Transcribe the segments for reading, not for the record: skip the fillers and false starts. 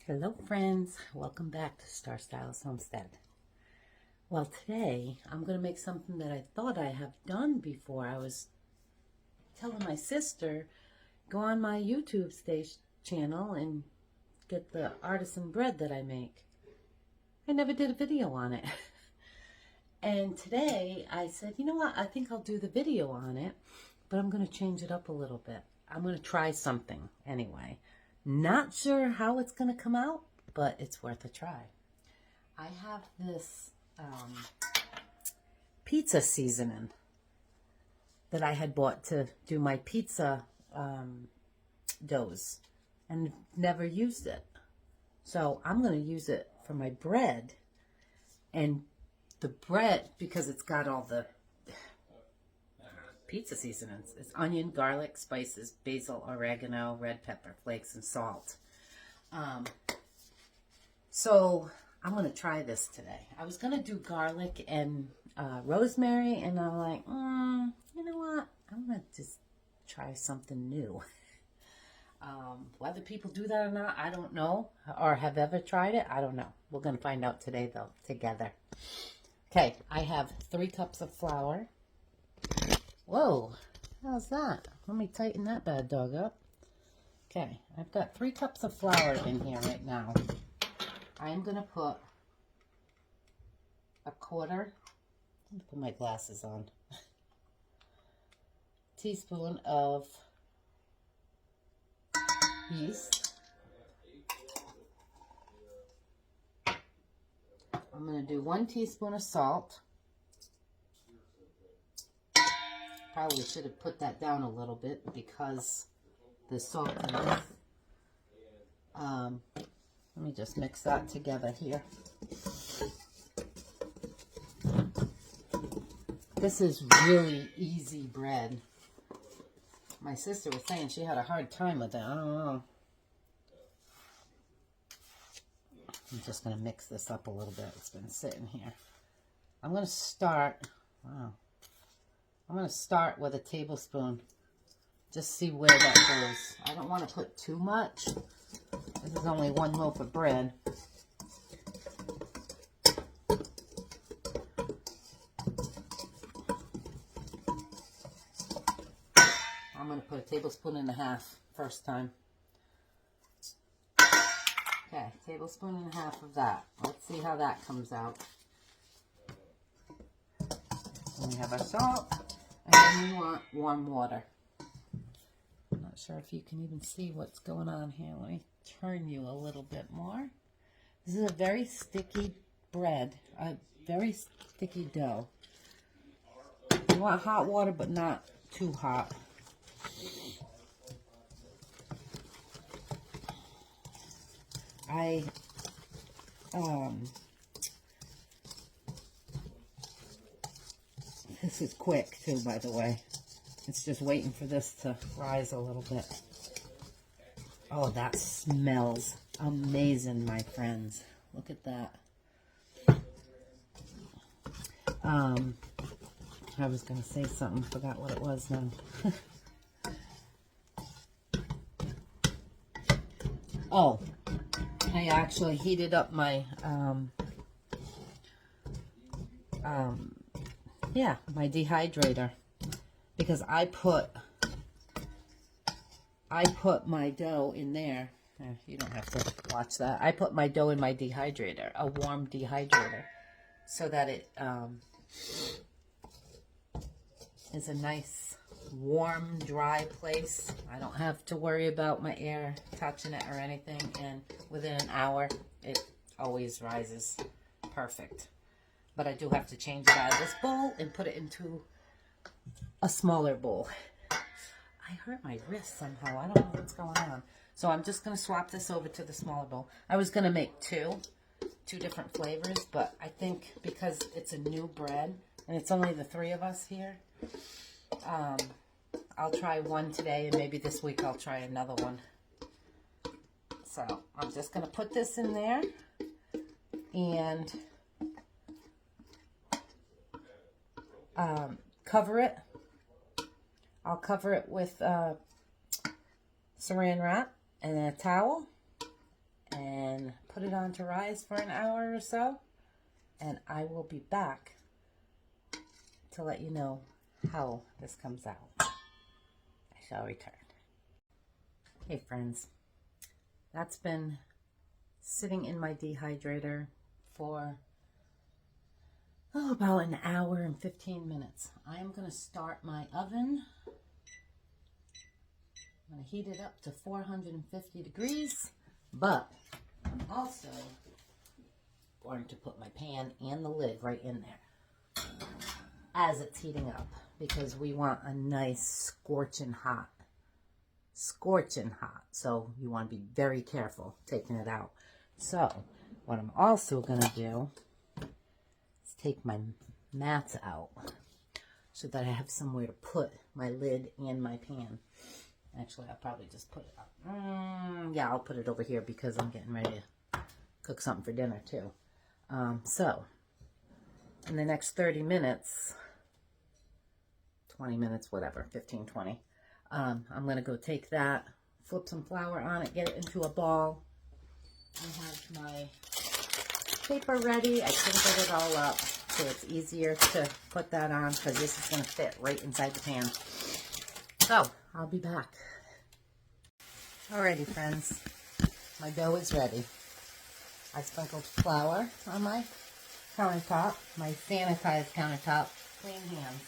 Hello friends, welcome back to Star Styles Homestead. Well, today I'm going to make something that I thought I have done before. I was telling my sister, go on my YouTube channel and get the Artisan Bread that I make. I never did a video on it. And today I said, you know what, I think I'll do the video on it, but I'm going to change it up a little bit. I'm going to try something anyway. Not sure how it's going to come out, but it's worth a try. I have this pizza seasoning that I had bought to do my pizza doughs and never used it. So I'm going to use it for my bread. And the bread, because it's got all the pizza seasonings. It's onion, garlic, spices, basil, oregano, red pepper flakes, and salt. So I'm going to try this today. I was going to do garlic and rosemary, and I'm like, you know what? I'm going to just try something new. Whether people do that or not, I don't know. Or have ever tried it, I don't know. We're going to find out today, though, together. Okay, I have 3 cups of flour. Whoa, how's that? Let me tighten that bad dog up. Okay, I've got 3 cups of flour in here right now. I am going to put a quarter, let me put my glasses on, teaspoon of yeast. I'm going to do 1 teaspoon of salt. Probably should have put that down a little bit because the salt in this. Let me just mix that together here. This is really easy bread. My sister was saying she had a hard time with it. I don't know. I'm just going to mix this up a little bit. It's been sitting here. I'm going to start. Wow. I'm going to start with a tablespoon. Just see where that goes. I don't want to put too much. This is only 1 loaf of bread. I'm going to put a tablespoon and a half first time. Okay, tablespoon and a half of that. Let's see how that comes out. And we have our salt. And then we want warm water. I'm not sure if you can even see what's going on here. Let me turn you a little bit more. This is a very sticky bread, a very sticky dough. You want hot water, but not too hot. This is quick too, by the way. It's just waiting for this to rise a little bit. Oh, that smells amazing, my friends. Look at that. I was going to say something, forgot what it was now. Oh, I actually heated up my, my dehydrator, because I put my dough in there. You don't have to watch that. I put my dough in my dehydrator, a warm dehydrator, so that it is a nice, warm, dry place. I don't have to worry about my air touching it or anything, and within an hour, it always rises perfect. But I do have to change it out of this bowl and put it into a smaller bowl. I hurt my wrist somehow. I don't know what's going on. So I'm just going to swap this over to the smaller bowl. I was going to make two different flavors, but I think because it's a new bread and it's only the 3 of us here, I'll try one today, and maybe this week I'll try another one. So I'm just going to put this in there and cover it. I'll cover it with saran wrap and a towel, and put it on to rise for an hour or so, and I will be back to let you know how this comes out. I shall return. Hey friends, that's been sitting in my dehydrator for about an hour and 15 minutes. I am going to start my oven. I'm going to heat it up to 450 degrees, but I'm also going to put my pan and the lid right in there as it's heating up, because we want a nice scorching hot. So you want to be very careful taking it out. So what I'm also going to do is take my mats out so that I have somewhere to put my lid and my pan. Actually, I'll probably just put it up. Yeah, I'll put it over here because I'm getting ready to cook something for dinner too. So in the next 30 minutes, 20 minutes, whatever, 15, 20, I'm going to go take that, flip some flour on it, get it into a ball. I have my paper ready. I crinkled it all up so it's easier to put that on because this is going to fit right inside the pan. So I'll be back. Alrighty friends, my dough is ready. I sprinkled flour on my countertop, my sanitized countertop, clean hands.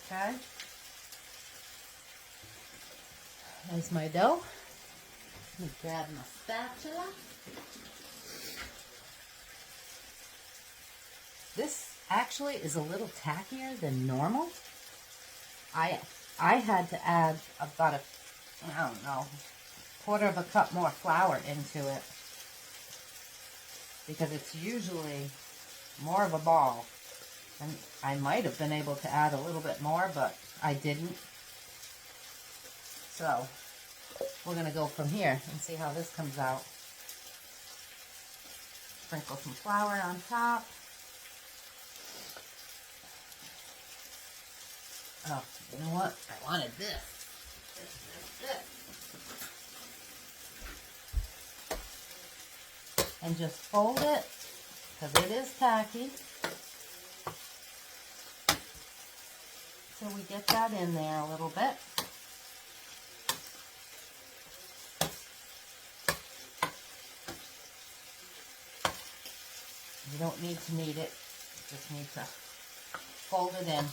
Okay? There's my dough. Let me grab my spatula. This actually is a little tackier than normal. I had to add about I don't know, quarter of a cup more flour into it because it's usually more of a ball. And I might have been able to add a little bit more, but I didn't. So we're going to go from here and see how this comes out. Sprinkle some flour on top. Oh, you know what? I wanted this. And just fold it, because it is tacky. So we get that in there a little bit. You don't need to knead it, you just need to fold it in.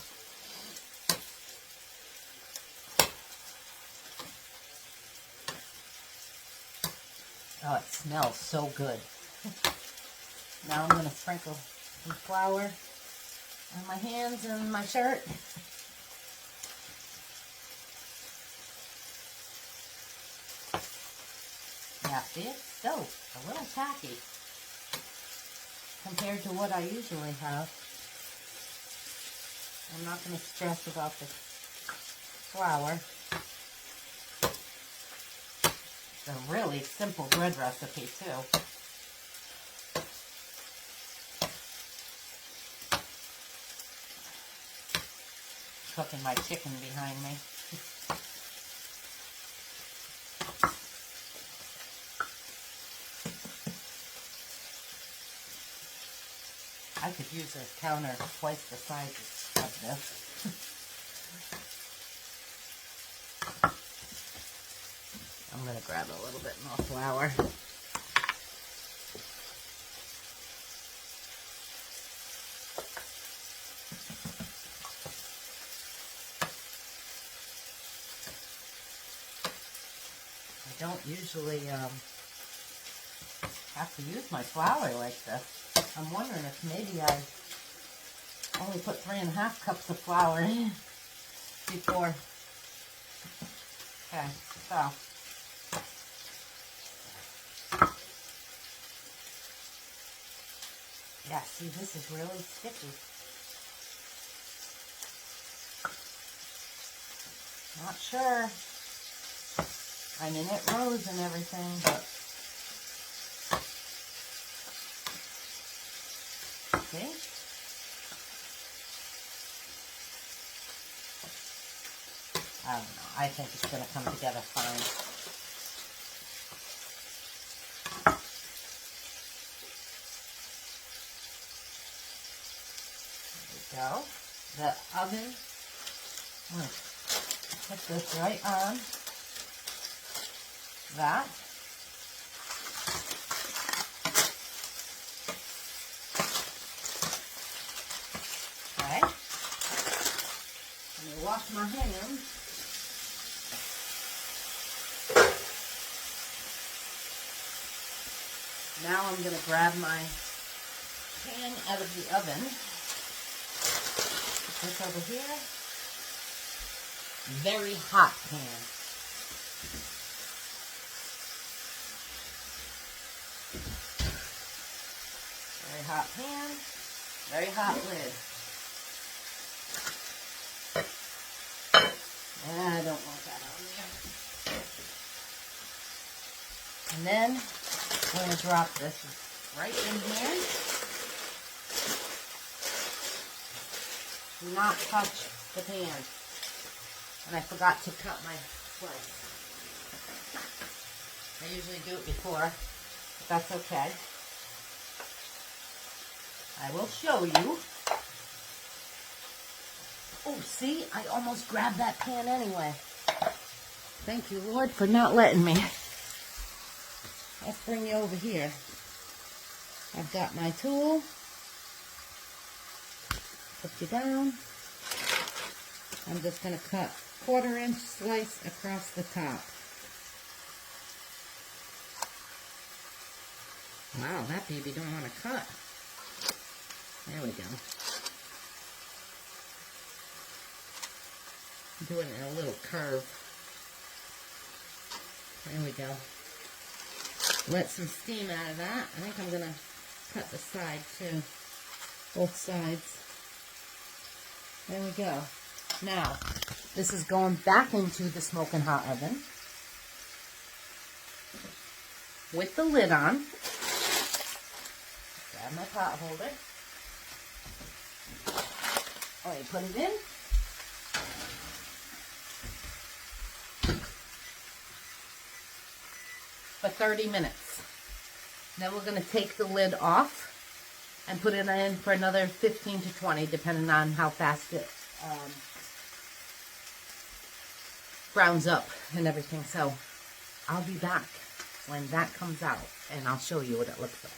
Oh, it smells so good. Now I'm going to sprinkle some flour on my hands and my shirt. Yeah, see, it's still a little tacky compared to what I usually have. I'm not going to stress about the flour. It's a really simple bread recipe too. Cooking my chicken behind me. I could use a counter twice the size of this. I'm going to grab a little bit more flour. I don't usually have to use my flour like this. I'm wondering if maybe I only put 3.5 cups of flour in before. Okay, so yeah, see, this is really sticky. Not sure. I mean, it rose and everything, but see? I don't know. I think it's going to come together fine. go. The oven, put this right on that. Okay. Let me wash my hands. Now I'm going to grab my pan out of the oven. Put this over here. Very hot pan. Very hot pan. Very hot lid. I don't want that on there. And then I'm going to drop this right in here. Do not touch the pan. And I forgot to cut my slice. I usually do it before, but that's okay. I will show you. Oh, see? I almost grabbed that pan anyway. Thank you, Lord, for not letting me. Let's bring you over here. I've got my tool. Put you down. I'm just going to cut 1/4 inch slice across the top. Wow, that baby don't want to cut. There we go. Do it in a little curve. There we go. Let some steam out of that. I think I'm going to cut the side too. Both sides. There we go. Now, this is going back into the smoking hot oven with the lid on. Grab my pot holder. Oh, you put it in. For 30 minutes. Then we're going to take the lid off and put it in for another 15 to 20, depending on how fast it browns up and everything. So I'll be back when that comes out and I'll show you what it looks like.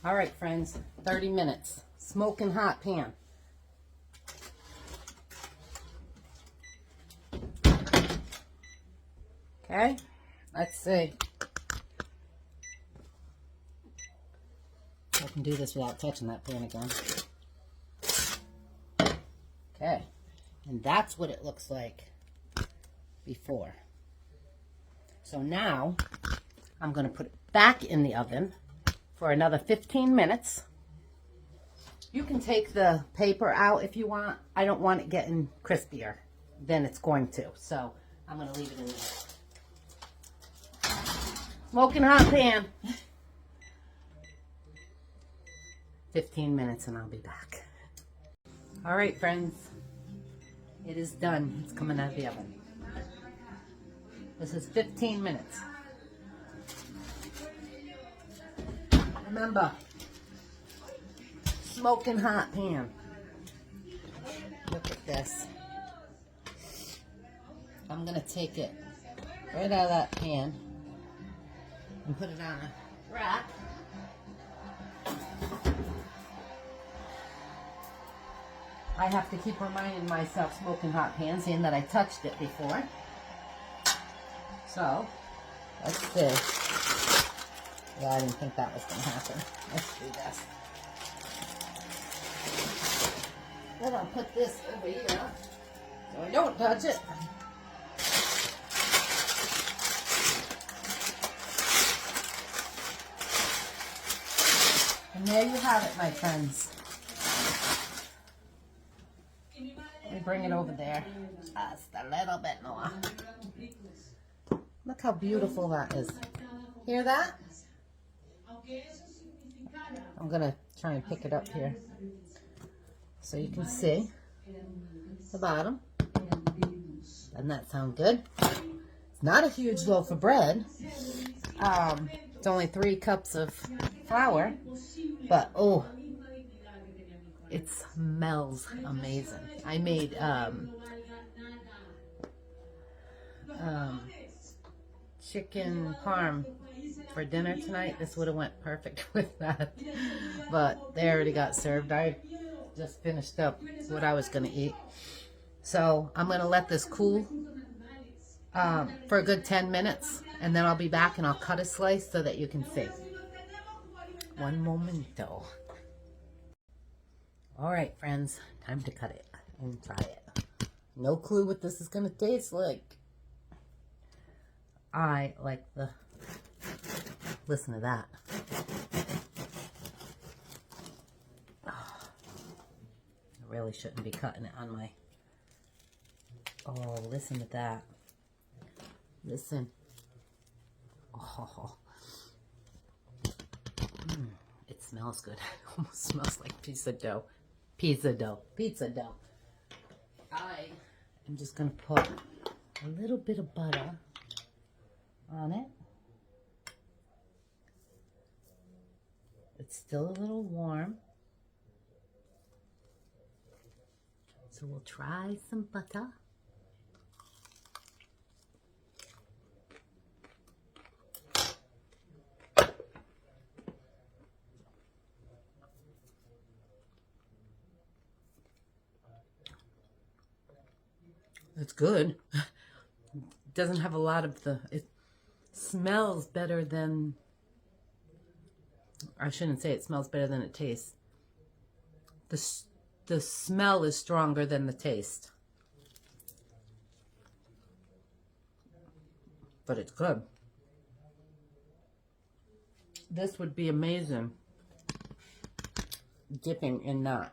All right, friends, 30 minutes. Smoking hot pan. Okay, let's see. I can do this without touching that pan again. Okay, and that's what it looks like before. So now I'm going to put it back in the oven for another 15 minutes. You can take the paper out if you want. I don't want it getting crispier than it's going to, so I'm going to leave it in there. Smoking hot pan. 15 minutes and I'll be back. All right, friends. It is done. It's coming out of the oven. This is 15 minutes. Remember, smoking hot pan. Look at this. I'm going to take it right out of that pan and put it on a rack. I have to keep reminding myself smoking hot pan, seeing that I touched it before. So, let's see. Yeah, I didn't think that was going to happen. Let's do this. Then I'll put this over here so I don't touch it. And there you have it, my friends. Let me bring it over there. Just a little bit more. Look how beautiful that is. Hear that? I'm going to try and pick it up here so you can see the bottom. Doesn't that sound good? It's not a huge loaf of bread. It's only 3 cups of flour, but oh, It smells amazing. I made chicken parm for dinner tonight. This would have went perfect with that, but they already got served. I just finished up what I was gonna eat, so I'm gonna let this cool for a good 10 minutes, and then I'll be back and I'll cut a slice so that you can see. One momento. All right, friends, time to cut it and try it. No clue what this is gonna taste like. I like the, listen to that. Oh, I really shouldn't be cutting it on my, oh, listen to that. Listen. Oh, it smells good. It almost smells like pizza dough. Pizza dough. Pizza dough. I am just going to put a little bit of butter on it. It's still a little warm, so we'll try some butter. It's good. It doesn't have a lot of the, it smells better than, I shouldn't say it smells better than it tastes. The smell is stronger than the taste. But it's good. This would be amazing dipping in that,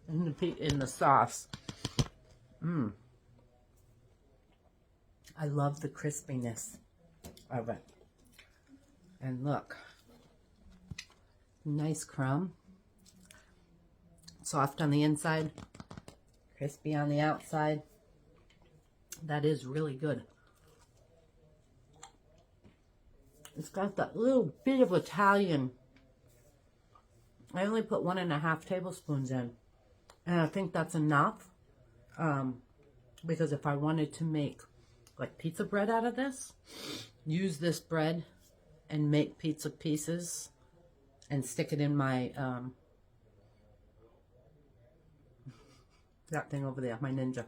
in the sauce. I love the crispiness of it. And look, nice crumb. Soft on the inside, crispy on the outside. That is really good. It's got that little bit of Italian. I only put 1.5 tablespoons in. And I think that's enough. Because if I wanted to make like pizza bread out of this, use this bread and make pizza pieces and stick it in my, that thing over there, my Ninja.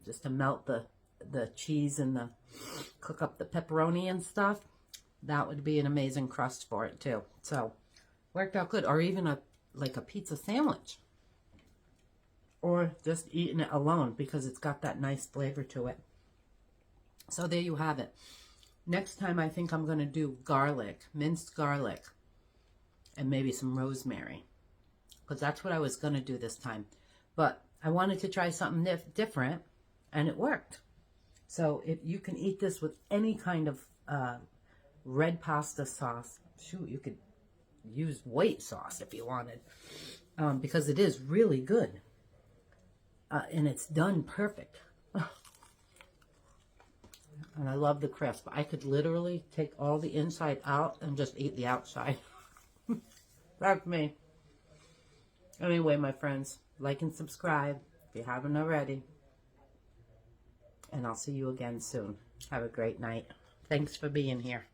Just to melt the cheese and cook up the pepperoni and stuff. That would be an amazing crust for it too. So, worked out good. Or even like a pizza sandwich. Or just eating it alone because it's got that nice flavor to it. So there you have it. Next time I think I'm going to do garlic, minced garlic, and maybe some rosemary. Because that's what I was going to do this time. But I wanted to try something different, and it worked. So if you can eat this with any kind of red pasta sauce. Shoot, you could use white sauce if you wanted. Because it is really good. And it's done perfect. And I love the crisp. I could literally take all the inside out and just eat the outside. That's me. Anyway, my friends, like and subscribe if you haven't already. And I'll see you again soon. Have a great night. Thanks for being here.